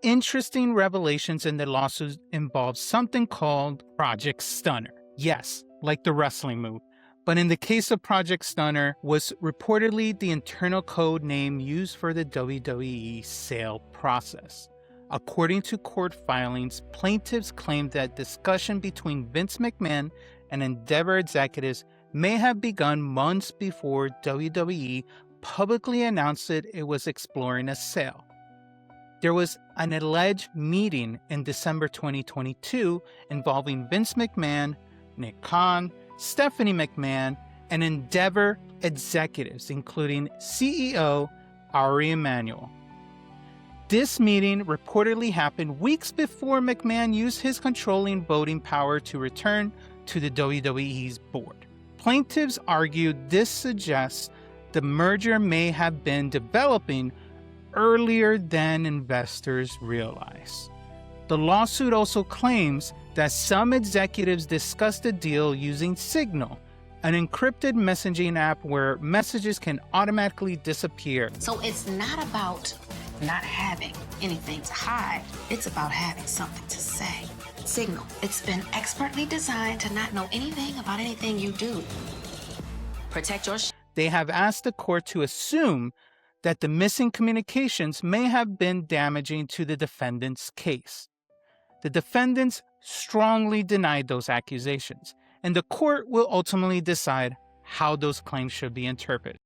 interesting revelations in the lawsuit involve something called Project Stunner. Yes, like the wrestling move. But in the case of Project Stunner, was reportedly the internal code name used for the WWE sale process. According to court filings, plaintiffs claimed that discussion between Vince McMahon and Endeavor executives may have begun months before WWE publicly announced that it was exploring a sale. There was an alleged meeting in December 2022 involving Vince McMahon, Nick Khan, Stephanie McMahon, and Endeavor executives, including CEO Emanuel. This meeting reportedly happened weeks before McMahon used his controlling voting power to return to the WWE's board. Plaintiffs argued this suggests the merger may have been developing earlier than investors realized. The lawsuit also claims that some executives discussed the deal using Signal, an encrypted messaging app where messages can automatically disappear. So it's not about not having anything to hide. It's about having something to say. Signal, it's been expertly designed to not know anything about anything you do. Protect your They have asked the court to assume that the missing communications may have been damaging to the defendant's case. The defendants strongly denied those accusations, and the court will ultimately decide how those claims should be interpreted.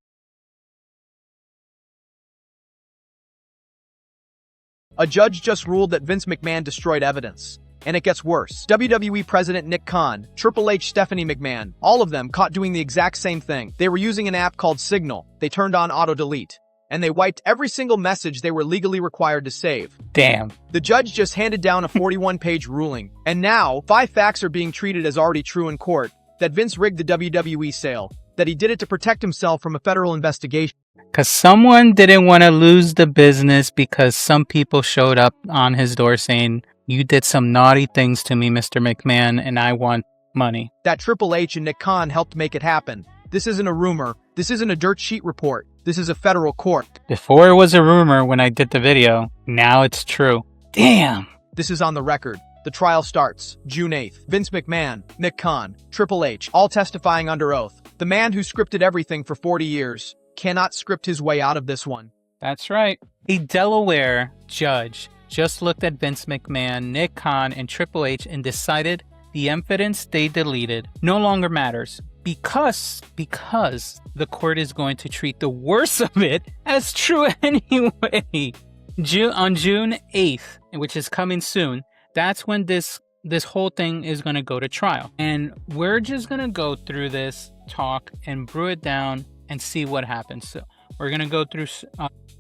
A judge just ruled that Vince McMahon destroyed evidence. And it gets worse. WWE President Nick Khan, Triple H Stephanie McMahon, all of them caught doing the exact same thing. They were using an app called Signal. They turned on auto-delete. And they wiped every single message they were legally required to save. Damn. The judge just handed down a 41-page ruling. And now, 5 facts are being treated as already true in court. That Vince rigged the WWE sale. That he did it to protect himself from a federal investigation. Because someone didn't want to lose the business because some people showed up on his door saying, "You did some naughty things to me, Mr. McMahon, and I want money." That Triple H and Nick Khan helped make it happen. This isn't a rumor. This isn't a dirt sheet report. This is a federal court. Before it was a rumor when I did the video, now it's true. Damn. This is on the record. The trial starts June 8th. Vince McMahon, Nick Khan, Triple H, all testifying under oath. The man who scripted everything for 40 years cannot script his way out of this one. That's right. A Delaware judge just looked at Vince McMahon, Nick Khan, and Triple H and decided the evidence they deleted no longer matters because the court is going to treat the worst of it as true anyway. On June 8th, which is coming soon, that's when this whole thing is going to go to trial. And we're just going to go through this talk and brew it down and see what happens. So we're going to go through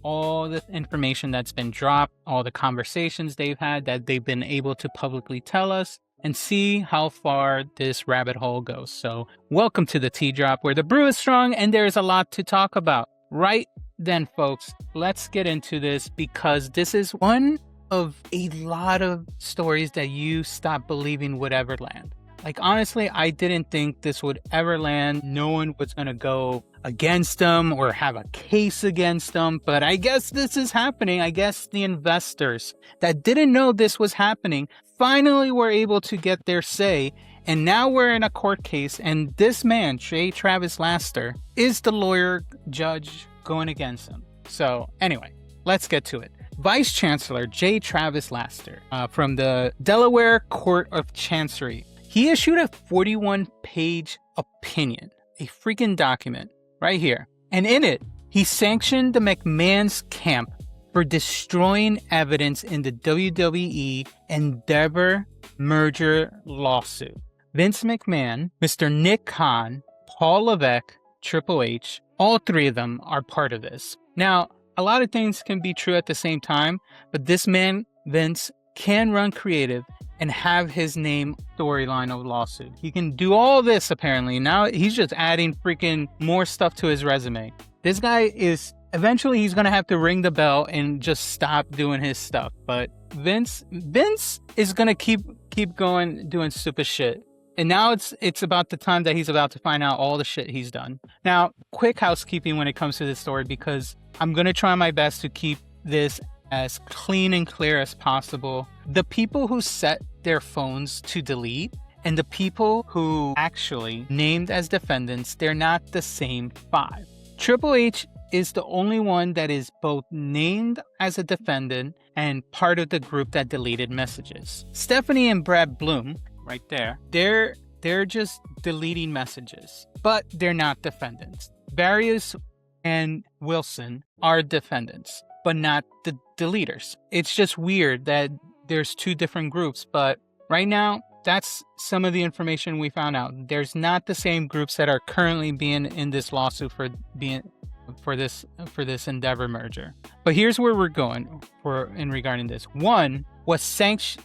all the information that's been dropped, all the conversations they've had that they've been able to publicly tell us, and see how far this rabbit hole goes. So welcome to the Tea Drop, where the brew is strong and there's a lot to talk about. Right then, folks, let's get into this, because this is one of a lot of stories that you stop believing would ever land. Like, honestly, I didn't think this would ever land. No one was going to go against them or have a case against them. But I guess this is happening. I guess the investors that didn't know this was happening finally were able to get their say. And now we're in a court case. And this man, J. Travis Laster, is the lawyer judge going against him. So anyway, let's get to it. Vice Chancellor J. Travis Laster from the Delaware Court of Chancery. He issued a 41-page opinion, a freaking document right here. And in it, he sanctioned the McMahon's camp for destroying evidence in the WWE Endeavor merger lawsuit. Vince McMahon, Mr. Nick Khan, Paul Levesque, Triple H, all three of them are part of this. Now, a lot of things can be true at the same time, but this man, Vince, can run creative and have his name storyline of lawsuit. He can do all this apparently. Now he's just adding freaking more stuff to his resume. This guy is, eventually he's gonna have to ring the bell and just stop doing his stuff. But Vince is gonna keep going doing stupid shit. And now it's about the time that he's about to find out all the shit he's done. Now, quick housekeeping when it comes to this story, because I'm gonna try my best to keep this as clean and clear as possible. The people who set their phones to delete and the people who actually named as defendants, they're not the same 5. Triple H is the only one that is both named as a defendant and part of the group that deleted messages. Stephanie and Brad Bloom, right there, they're just deleting messages, but they're not defendants. Barrios and Wilson are defendants, but not the deleters. It's just weird that there's 2 different groups, but right now, that's some of the information we found out. There's not the same groups that are currently being in this lawsuit for this Endeavor merger. But here's where we're going in regarding this. 1 was sanction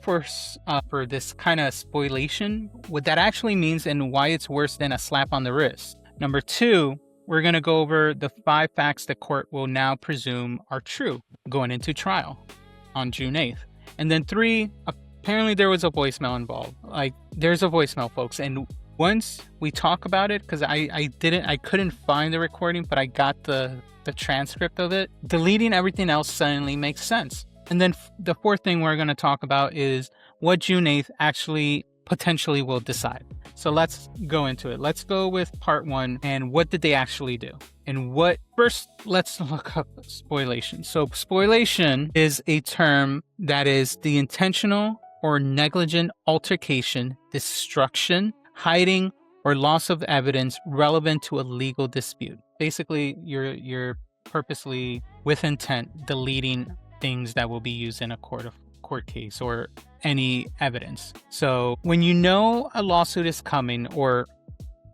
for this kind of spoliation, what that actually means and why it's worse than a slap on the wrist. Number 2, we're going to go over the 5 facts the court will now presume are true going into trial on June 8th. And then 3, apparently there was a voicemail involved. Like, there's a voicemail, folks. And once we talk about it, because I couldn't find the recording, but I got the transcript of it, deleting everything else suddenly makes sense. And then the 4th thing we're going to talk about is what June 8th actually potentially will decide. So let's go into it. Let's go with part 1 and what did they actually do? And first, let's look up spoliation. So spoliation is a term that is the intentional or negligent altercation, destruction, hiding, or loss of evidence relevant to a legal dispute. Basically, you're purposely, with intent, deleting things that will be used in a court case or any evidence. So when you know a lawsuit is coming or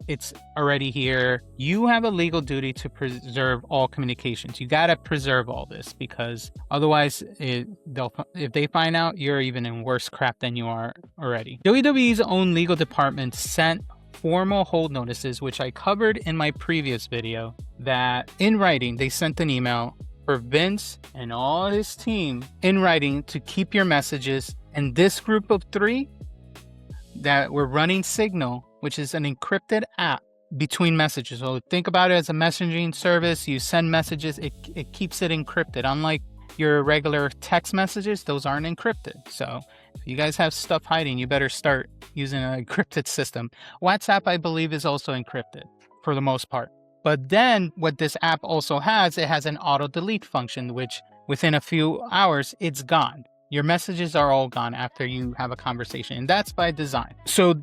it's already here, you have a legal duty to preserve all communications. You got to preserve all this because otherwise if they find out, you're even in worse crap than you are already. WWE's own legal department sent formal hold notices, which I covered in my previous video, that in writing, they sent an email for Vince and all his team in writing to keep your messages. And this group of 3 that were running Signal, which is an encrypted app between messages. So think about it as a messaging service. You send messages, it keeps it encrypted. Unlike your regular text messages, those aren't encrypted. So if you guys have stuff hiding, you better start using an encrypted system. WhatsApp, I believe, is also encrypted for the most part. But then what this app also has, it has an auto delete function, which within a few hours, it's gone. Your messages are all gone after you have a conversation, and that's by design. So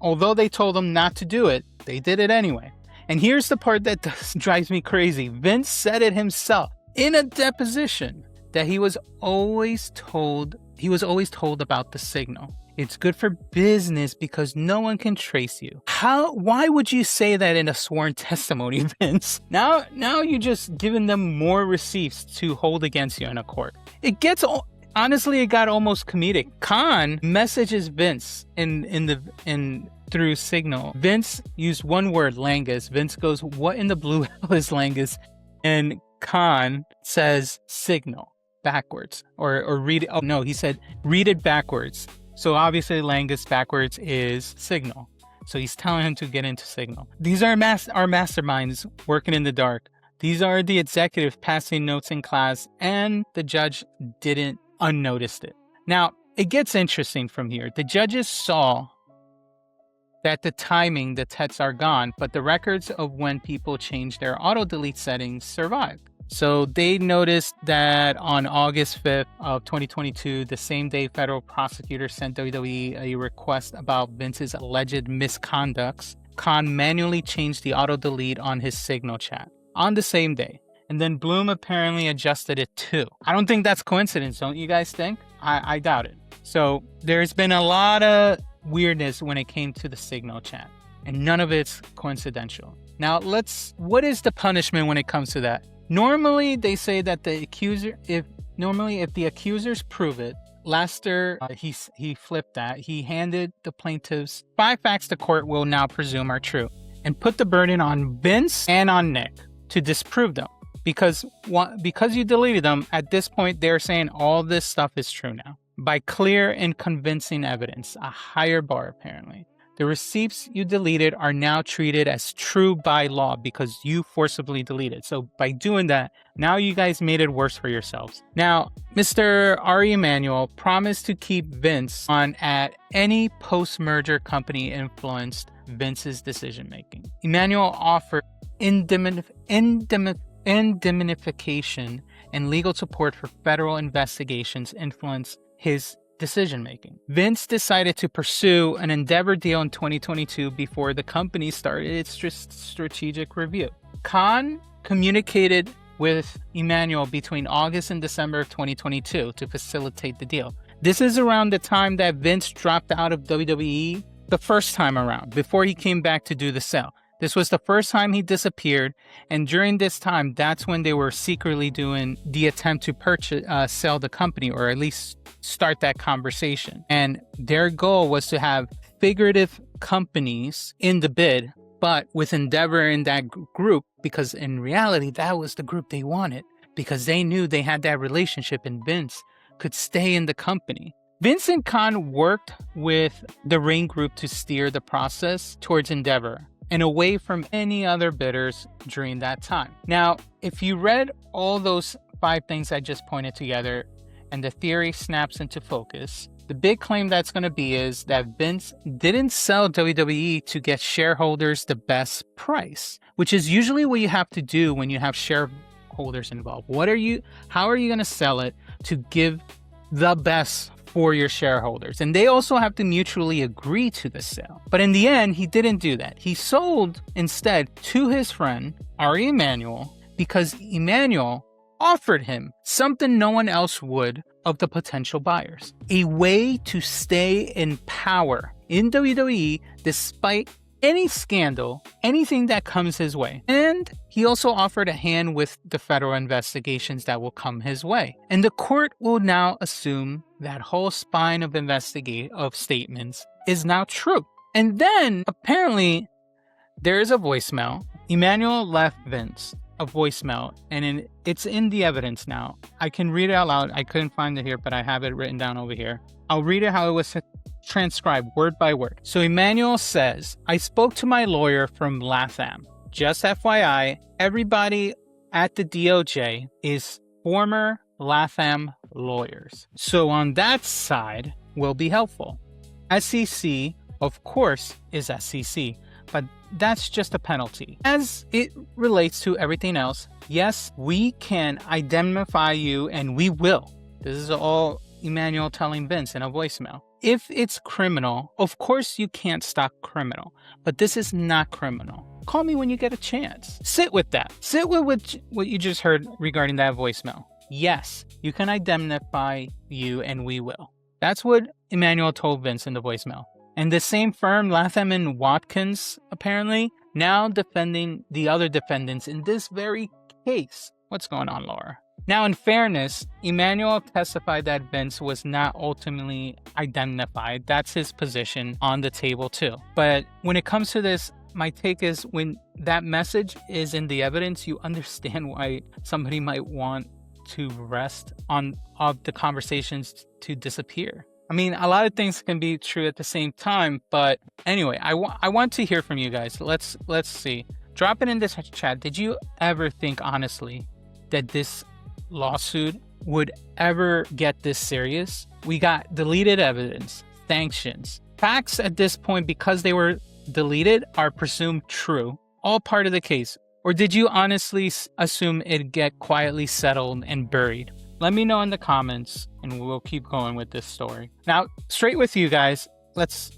although they told them not to do it, they did it anyway. And here's the part that drives me crazy. Vince said it himself in a deposition that he was always told about the Signal. It's good for business because no one can trace you. Why would you say that in a sworn testimony, Vince? Now you're just giving them more receipts to hold against you in a court. Honestly, it got almost comedic. Khan messages Vince through Signal. Vince used one word, Langas. Vince goes, "What in the blue hell is Langas?" And Khan says Signal backwards, or read it. Oh no, he said read it backwards. So obviously Langas backwards is Signal. So he's telling him to get into Signal. These are our masterminds working in the dark. These are the executives passing notes in class, and the judge didn't unnoticed it. Now, it gets interesting from here. The judges saw that the timing, the texts are gone, but the records of when people changed their auto-delete settings survived. So they noticed that on August 5th of 2022, the same day federal prosecutors sent WWE a request about Vince's alleged misconducts, Khan manually changed the auto-delete on his Signal chat on the same day. And then Bloom apparently adjusted it too. I don't think that's coincidence, don't you guys think? I doubt it. So there's been a lot of weirdness when it came to the Signal chat, and none of it's coincidental. Now what is the punishment when it comes to that? Normally they say that if the accusers prove it, Lester, he flipped that. He handed the plaintiffs 5 facts the court will now presume are true and put the burden on Vince and on Nick to disprove them. Because you deleted them, at this point, they're saying all this stuff is true now. By clear and convincing evidence, a higher bar apparently. The receipts you deleted are now treated as true by law because you forcibly deleted. So by doing that, now you guys made it worse for yourselves. Now, Mr. Emanuel promised to keep Vince on at any post-merger company influenced Vince's decision-making. Emanuel offered indemnification and legal support for federal investigations influence his decision-making. Vince decided to pursue an Endeavor deal in 2022 before the company started its strategic review. Khan communicated with Emanuel between August and December of 2022 to facilitate the deal. This is around the time that Vince dropped out of WWE the first time around, before he came back to do the sale. This was the first time he disappeared, and during this time, that's when they were secretly doing the attempt to sell the company, or at least start that conversation. And their goal was to have figurative companies in the bid, but with Endeavor in that group, because in reality, that was the group they wanted, because they knew they had that relationship and Vince could stay in the company. Vince and Khan worked with the Raine group to steer the process towards Endeavor and away from any other bidders during that time. Now, if you read all those 5 things I just pointed together and the theory snaps into focus, the big claim that's going to be is that Vince didn't sell WWE to get shareholders the best price, which is usually what you have to do when you have shareholders involved. How are you going to sell it to give the best for your shareholders? And they also have to mutually agree to the sale. But in the end, he didn't do that. He sold instead to his friend, Emanuel, because Emanuel offered him something no one else would of the potential buyers. A way to stay in power in WWE despite any scandal, anything that comes his way. And he also offered a hand with the federal investigations that will come his way. And the court will now assume that whole spine of statements is now true. And then apparently there is a voicemail. Emanuel left Vince a voicemail, and it's in the evidence now. I can read it out loud. I couldn't find it here, but I have it written down over here. I'll read it how it was transcribed word by word. So Emanuel says, I spoke to my lawyer from Latham. Just FYI, everybody at the DOJ is former Latham lawyers. So on that side will be helpful. SEC, of course, is SEC, but that's just a penalty. As it relates to everything else, yes, we can indemnify you, and we will. This is all Emanuel telling Vince in a voicemail. If it's criminal, of course you can't stop criminal, but this is not criminal. Call me when you get a chance. Sit with that. Sit with what you just heard regarding that voicemail. Yes, you can indemnify you, and we will. That's what Emanuel told Vince in the voicemail. And the same firm, Latham and Watkins, apparently, now defending the other defendants in this very case. What's going on, Laura? Now, in fairness, Emanuel testified that Vince was not ultimately indemnified. That's his position on the table, too. But when it comes to this, my take is when that message is in the evidence, you understand why somebody might want to rest on of the conversations to disappear. I mean, a lot of things can be true at the same time, but anyway, I want to hear from you guys. Let's see. Drop it in this chat. Did you ever think honestly that this lawsuit would ever get this serious? We got deleted evidence, sanctions. Facts at this point, because they were deleted, are presumed true. All part of the case. Or did you honestly assume it'd get quietly settled and buried? Let me know in the comments, and we'll keep going with this story. Now, straight with you guys, let's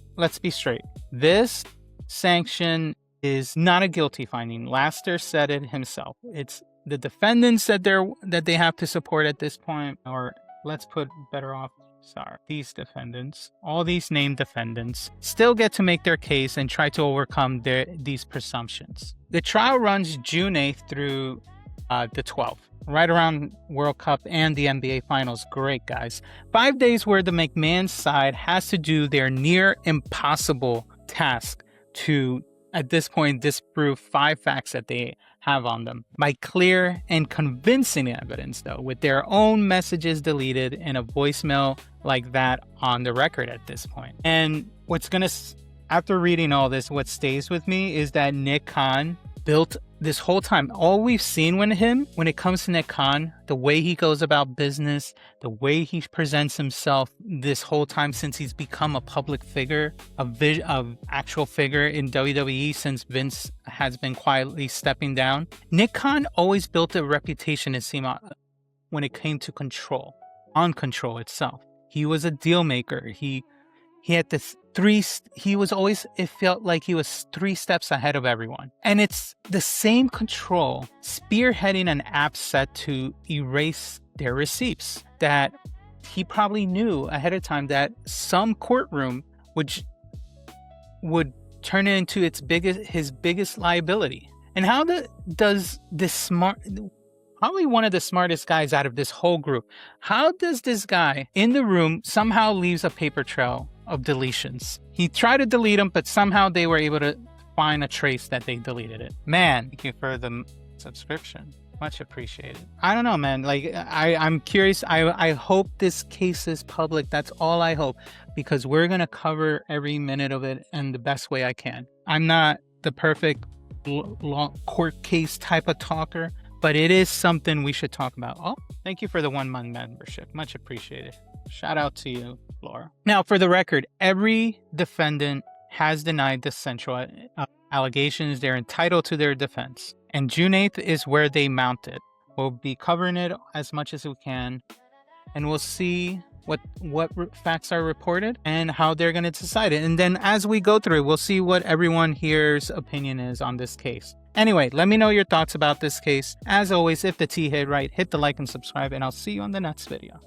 be straight. This sanction is not a guilty finding. Laster said it himself. It's the defendants that they have to support at this point, or let's put better off. Sorry, these defendants, all these named defendants, still get to make their case and try to overcome these presumptions. The trial runs June 8th through the 12th. Right around World Cup and the NBA Finals. Great, guys. 5 days where the McMahon side has to do their near impossible task to, at this point, disprove 5 facts that they have on them by clear and convincing evidence, though, with their own messages deleted and a voicemail like that on the record at this point. And what's going to after reading all this, what stays with me is that Nick Khan built this whole time. All we've seen with him, when it comes to Nick Khan, the way he goes about business, the way he presents himself this whole time since he's become a public figure, a actual figure in WWE since Vince has been quietly stepping down. Nick Khan always built a reputation, it seemed, when it came to control, on control itself. He was a deal maker. He had this he was always, it felt like he was 3 steps ahead of everyone. And it's the same control spearheading an app set to erase their receipts that he probably knew ahead of time that some courtroom would turn it into his biggest liability. And how does this probably one of the smartest guys out of this whole group, how does this guy in the room somehow leaves a paper trail of deletions? He tried to delete them, but somehow they were able to find a trace that they deleted it. Man, thank you for the subscription. Much appreciated. I don't know, man. Like, I'm curious. I hope this case is public. That's all I hope, because we're going to cover every minute of it in the best way I can. I'm not the perfect long court case type of talker, but it is something we should talk about. Oh, thank you for the 1-month membership. Much appreciated. Shout out to you, Laura. Now, for the record, every defendant has denied the central allegations. They're entitled to their defense. And June 8th is where they mount it. We'll be covering it as much as we can. And we'll see what facts are reported and how they're going to decide it. And then as we go through it, we'll see what everyone here's opinion is on this case. Anyway, let me know your thoughts about this case. As always, if the tea hit right, hit the like and subscribe, and I'll see you on the next video.